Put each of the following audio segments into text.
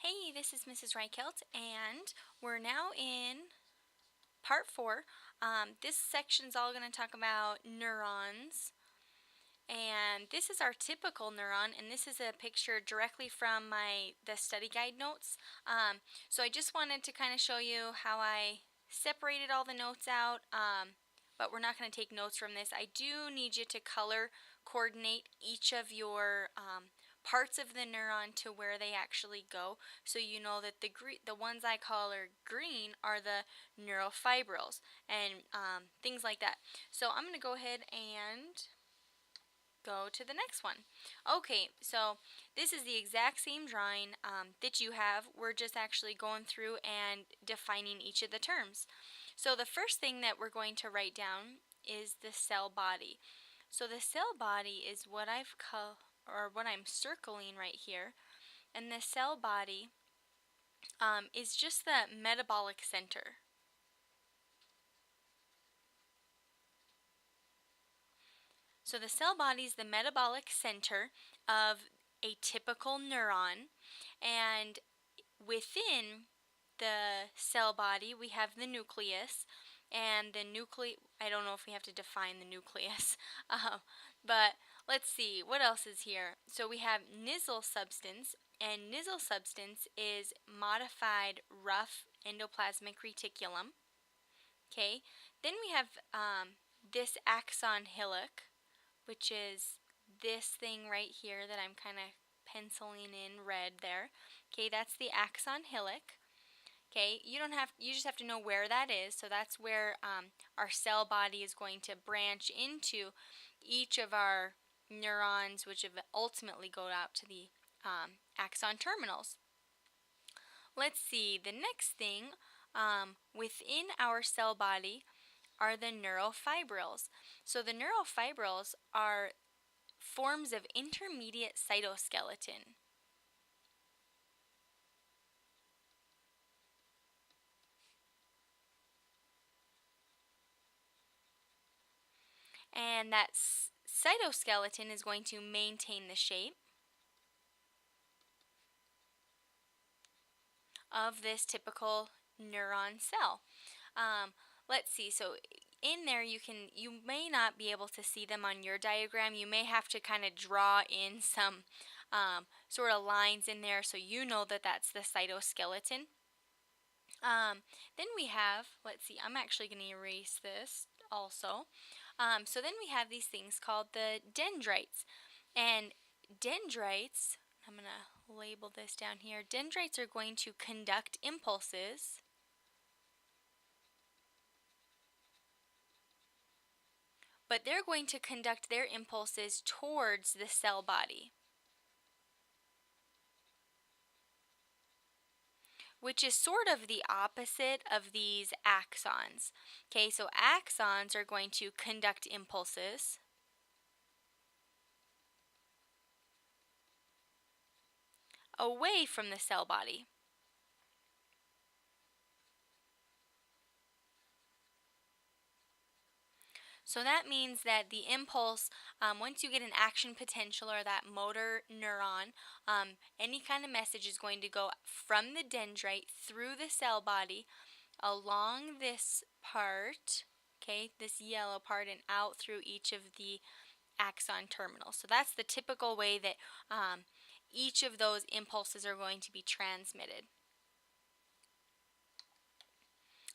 Hey, this is Mrs. Reichelt, and we're now in part 4. This section's all going to talk about neurons, and this is our typical neuron, and this is a picture directly from the study guide notes. So I just wanted to kind of show you how I separated all the notes out, but we're not going to take notes from this. I do need you to color coordinate each of your parts of the neuron to where they actually go, so you know that the ones I color green are the neurofibrils and things like that. So I'm going to go ahead and go to the next one. Okay, so this is the exact same drawing that you have. We're just actually going through and defining each of the terms. So the first thing that we're going to write down is the cell body. So the cell body is what what I'm circling right here, and the cell body is just the metabolic center. So the cell body is the metabolic center of a typical neuron, and within the cell body we have the nucleus, and I don't know if we have to define the nucleus, but let's see, what else is here? So we have Nissl substance, and Nissl substance is modified rough endoplasmic reticulum. Okay, then we have this axon hillock, which is this thing right here that I'm kind of penciling in red there. Okay, that's the axon hillock. Okay, you just have to know where that is. So that's where our cell body is going to branch into each of our neurons, which ultimately go out to the axon terminals. Let's see, the next thing within our cell body are the neurofibrils. So the neurofibrils are forms of intermediate cytoskeleton. And that cytoskeleton is going to maintain the shape of this typical neuron cell. Let's see, so in there you may not be able to see them on your diagram. You may have to kind of draw in some sort of lines in there so you know that that's the cytoskeleton. Then we have, let's see, I'm actually going to erase this also. So then we have these things called the dendrites. And dendrites, I'm going to label this down here, dendrites are going to conduct impulses but they're going to conduct their impulses towards the cell body, which is sort of the opposite of these axons. Okay, so axons are going to conduct impulses away from the cell body. So that means that the impulse, once you get an action potential or that motor neuron, any kind of message is going to go from the dendrite through the cell body along this part, okay, this yellow part, and out through each of the axon terminals. So that's the typical way that each of those impulses are going to be transmitted.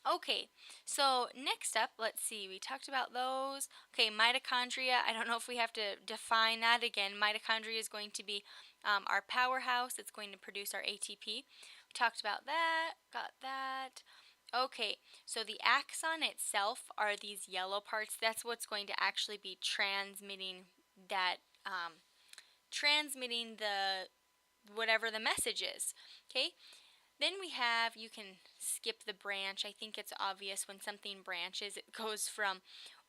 Okay, so next up, let's see, we talked about those. Okay, mitochondria, I don't know if we have to define that again. Mitochondria is going to be our powerhouse. It's going to produce our ATP. We talked about that, got that. Okay, so the axon itself are these yellow parts. That's what's going to actually be transmitting that, transmitting the, whatever the message is. Okay, then we have, you can skip the branch. I think it's obvious when something branches, it goes from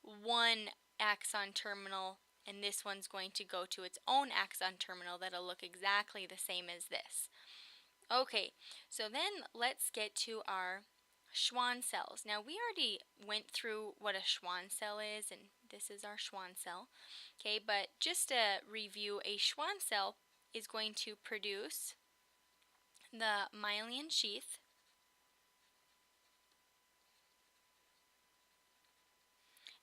one axon terminal, and this one's going to go to its own axon terminal that'll look exactly the same as this. Okay, so then let's get to our Schwann cells. Now we already went through what a Schwann cell is, and this is our Schwann cell. Okay, but just to review, a Schwann cell is going to produce the myelin sheath,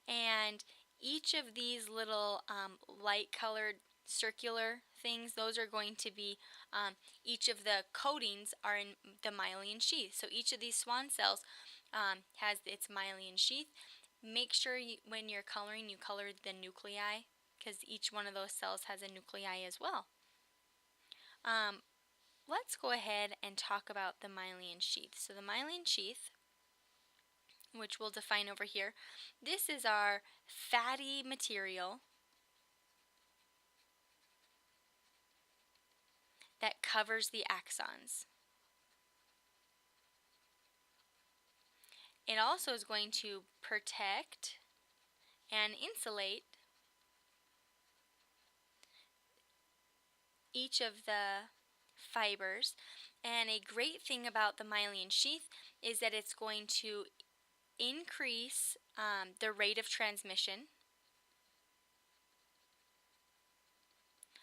and each of these little light colored circular things, those are going to be each of the coatings are in the myelin sheath. So each of these swan cells has its myelin sheath. Make sure when you're coloring, you color the nuclei, because each one of those cells has a nuclei as well. Let's go ahead and talk about the myelin sheath. So the myelin sheath, which we'll define over here, this is our fatty material that covers the axons. It also is going to protect and insulate each of the fibers. And a great thing about the myelin sheath is that it's going to increase the rate of transmission.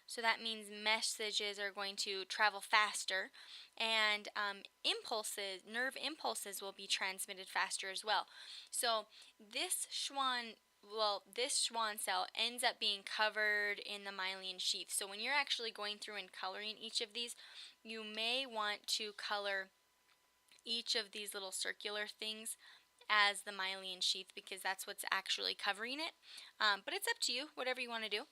So that means messages are going to travel faster, and nerve impulses will be transmitted faster as well. So this swan cell ends up being covered in the myelin sheath. So when you're actually going through and coloring each of these, you may want to color each of these little circular things as the myelin sheath, because that's what's actually covering it. But it's up to you, whatever you want to do.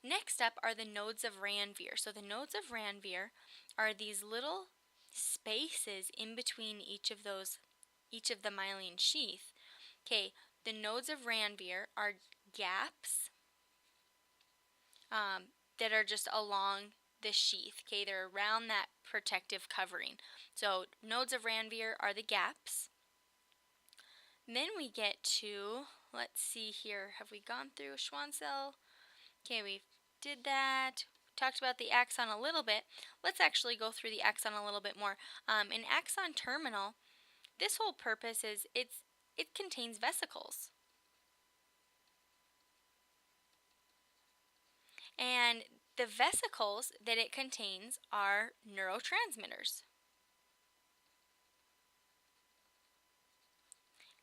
Next up are the nodes of Ranvier. So the nodes of Ranvier are these little spaces in between each of the myelin sheath. Okay, the nodes of Ranvier are gaps that are just along the sheath. Okay, they're around that protective covering. So nodes of Ranvier are the gaps. Then we get to, let's see here, have we gone through Schwann cell? Okay, we did that. Talked about the axon a little bit. Let's actually go through the axon a little bit more. An axon terminal, this whole purpose is it contains vesicles. And the vesicles that it contains are neurotransmitters.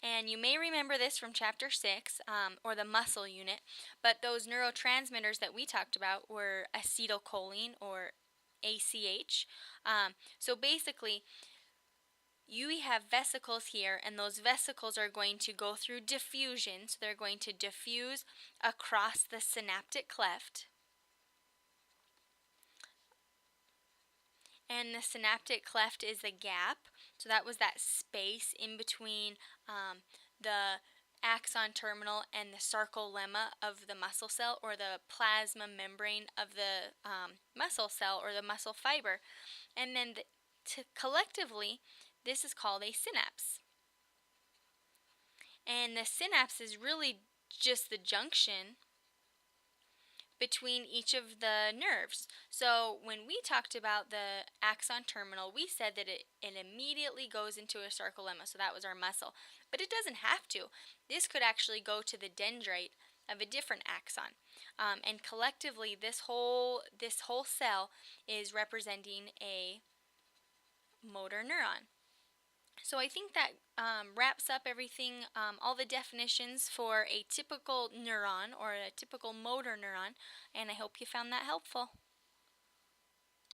And you may remember this from chapter 6, or the muscle unit, but those neurotransmitters that we talked about were acetylcholine, or ACH. So basically, you have vesicles here, and those vesicles are going to go through diffusion. So they're going to diffuse across the synaptic cleft. And the synaptic cleft is a gap. So that was that space in between the axon terminal and the sarcolemma of the muscle cell, or the plasma membrane of the muscle cell or the muscle fiber. And then collectively, this is called a synapse. And the synapse is really just the junction between each of the nerves. So when we talked about the axon terminal, we said that it immediately goes into a sarcolemma, so that was our muscle. But it doesn't have to. This could actually go to the dendrite of a different axon. And collectively, this whole cell is representing a motor neuron. So I think that wraps up everything, all the definitions for a typical neuron or a typical motor neuron, and I hope you found that helpful.